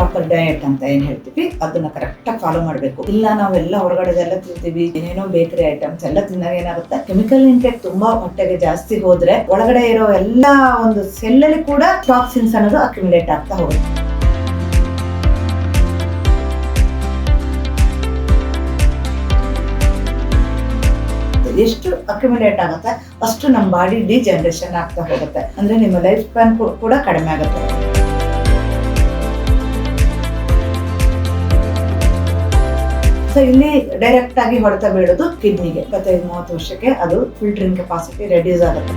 Proper diet ಅಂತ ಏನ್ ಹೇಳ್ತೀವಿ ಅದನ್ನ ಕರೆಕ್ಟಾಗಿ ಫಾಲೋ ಮಾಡಬೇಕು. ಇಲ್ಲ ನಾವೆಲ್ಲ ಹೊರಗಡೆದೆಲ್ಲ ತಿಂತೀವಿ, ಏನೇನೋ ಬೇಕರಿ ಐಟಮ್ಸ್ ಎಲ್ಲ ತಿಂದಾಗ ಏನಾಗುತ್ತೆ, ಕೆಮಿಕಲ್ ಇಂಟೇಕ್ ತುಂಬಾ ಹೊಟ್ಟೆಗೆ ಜಾಸ್ತಿ ಹೋದ್ರೆ ಒಳಗಡೆ ಇರೋ ಎಲ್ಲ ಒಂದು ಸೆಲ್ಲಲ್ಲಿ ಕೂಡ ಟಾಕ್ಸಿನ್ಸ್ ಅನ್ನೋದು ಅಕ್ಯುಮುಲೇಟ್ ಆಗ್ತಾ ಹೋಗುತ್ತೆ. ಎಷ್ಟು ಅಕ್ಯುಮುಲೇಟ್ ಆಗುತ್ತೆ ಅಷ್ಟು ನಮ್ಮ ಬಾಡಿ ಡಿಜನರೇಷನ್ ಆಗ್ತಾ ಹೋಗುತ್ತೆ. ಅಂದ್ರೆ ನಿಮ್ಮ ಲೈಫ್ ಸ್ಪ್ಯಾನ್ ಕೂಡ ಕಡಿಮೆ ಆಗುತ್ತೆ. ಸೊ ಇಲ್ಲಿ ಡೈರೆಕ್ಟ್ ಆಗಿ ಹೊಡೆತ ಬೀಳೋದು ಕಿಡ್ನಿಗೆ. 25-30 ವರ್ಷಕ್ಕೆ ಅದು ಫಿಲ್ಟರಿಂಗ್ ಕೆಪಾಸಿಟಿ ರೆಡ್ಯೂಸ್ ಆಗುತ್ತೆ.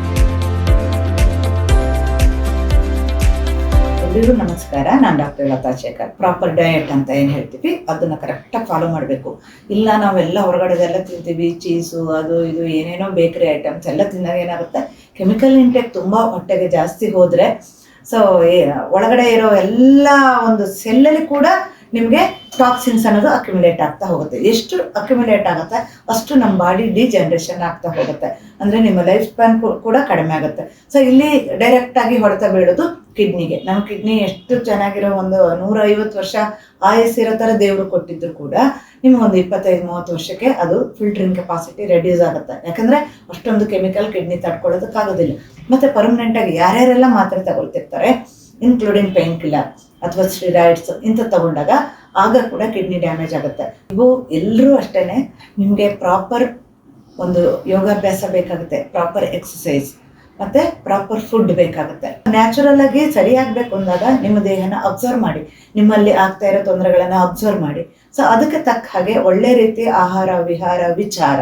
ಎಲ್ರಿಗೂ ನಮಸ್ಕಾರ, ನಾನು doctor Latha Shekar. Proper diet ಅಂತ ಏನ್ ಹೇಳ್ತೀವಿ ಅದನ್ನ ಕರೆಕ್ಟಾಗಿ ಫಾಲೋ ಮಾಡಬೇಕು. ಇಲ್ಲ ನಾವೆಲ್ಲ ಹೊರಗಡೆದೆಲ್ಲ ತಿಂತೀವಿ, ಚೀಸು ಅದು ಇದು ಏನೇನೋ ಬೇಕರಿ ಐಟಮ್ಸ್ ಎಲ್ಲ ತಿಂದಾಗ ಏನಾಗುತ್ತೆ, ಕೆಮಿಕಲ್ ಇಂಟೇಕ್ ತುಂಬಾ ಹೊಟ್ಟೆಗೆ ಜಾಸ್ತಿ ಹೋದ್ರೆ ಸೊ ಒಳಗಡೆ ಇರೋ ಎಲ್ಲ ಒಂದು ಸೆಲ್ಲಲ್ಲಿ ಕೂಡ ನಿಮಗೆ ಟಾಕ್ಸಿನ್ಸ್ ಅನ್ನೋದು ಅಕ್ಯುಮುಲೇಟ್ ಆಗ್ತಾ ಹೋಗುತ್ತೆ. ಎಷ್ಟು ಅಕ್ಯುಮುಲೇಟ್ ಆಗುತ್ತೆ ಅಷ್ಟು ನಮ್ಮ ಬಾಡಿ ಡಿಜನರೇಷನ್ ಆಗ್ತಾ ಹೋಗುತ್ತೆ. ಅಂದ್ರೆ ನಿಮ್ಮ ಲೈಫ್ ಸ್ಪ್ಯಾನ್ ಕೂಡ ಕಡಿಮೆ ಆಗುತ್ತೆ. ಸೊ ಇಲ್ಲಿ ಡೈರೆಕ್ಟ್ ಆಗಿ ಹೊಡೆತ ಬೀಳೋದು ಕಿಡ್ನಿಗೆ. ನಮ್ಮ ಕಿಡ್ನಿ ಎಷ್ಟು ಚೆನ್ನಾಗಿರೋ ಒಂದು 150 ವರ್ಷ ಆಯಸ್ಸಿರೋ ಥರ ದೇವರು ಕೊಟ್ಟಿದ್ರು ಕೂಡ ನಿಮಗೊಂದು 25-30 ವರ್ಷಕ್ಕೆ ಅದು ಫಿಲ್ಟರಿಂಗ್ ಕೆಪಾಸಿಟಿ ರೆಡ್ಯೂಸ್ ಆಗುತ್ತೆ. ಯಾಕಂದ್ರೆ ಅಷ್ಟೊಂದು ಕೆಮಿಕಲ್ ಕಿಡ್ನಿ ತಡ್ಕೊಳ್ಳೋದಕ್ಕಾಗೋದಿಲ್ಲ. ಮತ್ತೆ ಪರ್ಮನೆಂಟ್ ಆಗಿ ಯಾರ್ಯಾರೆಲ್ಲ ಮಾತ್ರೆ ತಗೊಳ್ತಿರ್ತಾರೆ, ಇನ್ಕ್ಲೂಡಿಂಗ್ ಪೇನ್ ಕಿಲ್ಲರ್ ಅಥವಾ ಸ್ಟಿರಾಯ್ಡ್ಸ್ ಇಂಥ ತಗೊಂಡಾಗ ಆಗ ಕೂಡ ಕಿಡ್ನಿ ಡ್ಯಾಮೇಜ್ ಆಗುತ್ತೆ. ಇವು ಎಲ್ಲರೂ ಅಷ್ಟೇನೆ, ನಿಮಗೆ ಪ್ರಾಪರ್ ಒಂದು ಯೋಗಾಭ್ಯಾಸ ಬೇಕಾಗುತ್ತೆ, ಪ್ರಾಪರ್ ಎಕ್ಸಸೈಸ್ ಮತ್ತೆ ಪ್ರಾಪರ್ ಫುಡ್ ಬೇಕಾಗುತ್ತೆ. ನ್ಯಾಚುರಲ್ ಆಗಿ ಸರಿಯಾಗಬೇಕು ಅಂದಾಗ ನಿಮ್ಮ ದೇಹನ ಅಬ್ಸರ್ವ್ ಮಾಡಿ, ನಿಮ್ಮಲ್ಲಿ ಆಗ್ತಾ ಇರೋ ತೊಂದರೆಗಳನ್ನ ಅಬ್ಸರ್ವ್ ಮಾಡಿ. ಸೊ ಅದಕ್ಕೆ ತಕ್ಕ ಹಾಗೆ ಒಳ್ಳೆ ರೀತಿ ಆಹಾರ ವಿಹಾರ ವಿಚಾರ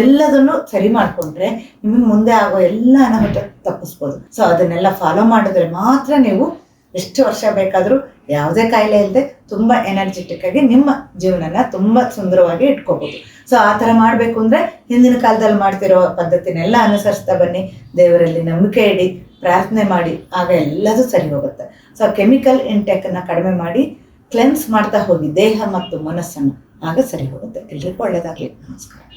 ಎಲ್ಲದನ್ನು ಸರಿ ಮಾಡಿಕೊಂಡ್ರೆ ನಿಮಗೆ ಮುಂದೆ ಆಗೋ ಎಲ್ಲ ಅನಾಹುತ ತಪ್ಪಿಸ್ಬೋದು. ಸೊ ಅದನ್ನೆಲ್ಲ ಫಾಲೋ ಮಾಡಿದ್ರೆ ಮಾತ್ರ ನೀವು ಎಷ್ಟು ವರ್ಷ ಬೇಕಾದರೂ ಯಾವುದೇ ಕಾಯಿಲೆ ಇಲ್ಲದೆ ತುಂಬ ಎನರ್ಜೆಟಿಕ್ ಆಗಿ ನಿಮ್ಮ ಜೀವನನ ತುಂಬ ಸುಂದರವಾಗಿ ಇಟ್ಕೋಬೋದು. ಸೊ ಆ ಥರ ಮಾಡಬೇಕು ಅಂದರೆ ಹಿಂದಿನ ಕಾಲದಲ್ಲಿ ಮಾಡ್ತಿರೋ ಪದ್ಧತಿನೆಲ್ಲ ಅನುಸರಿಸ್ತಾ ಬನ್ನಿ. ದೇವರಲ್ಲಿ ನಂಬಿಕೆ ಇಡಿ, ಪ್ರಾರ್ಥನೆ ಮಾಡಿ, ಆಗ ಎಲ್ಲದೂ ಸರಿ ಹೋಗುತ್ತೆ. ಸೊ ಕೆಮಿಕಲ್ ಇಂಟೇಕನ್ನು ಕಡಿಮೆ ಮಾಡಿ ಕ್ಲೆನ್ಸ್ ಮಾಡ್ತಾ ಹೋಗಿ ದೇಹ ಮತ್ತು ಮನಸ್ಸನ್ನು, ಆಗ ಸರಿ ಹೋಗುತ್ತೆ. ಎಲ್ರಿಗೂ ಒಳ್ಳೆಯದಾಗಲಿ. ನಮಸ್ಕಾರ.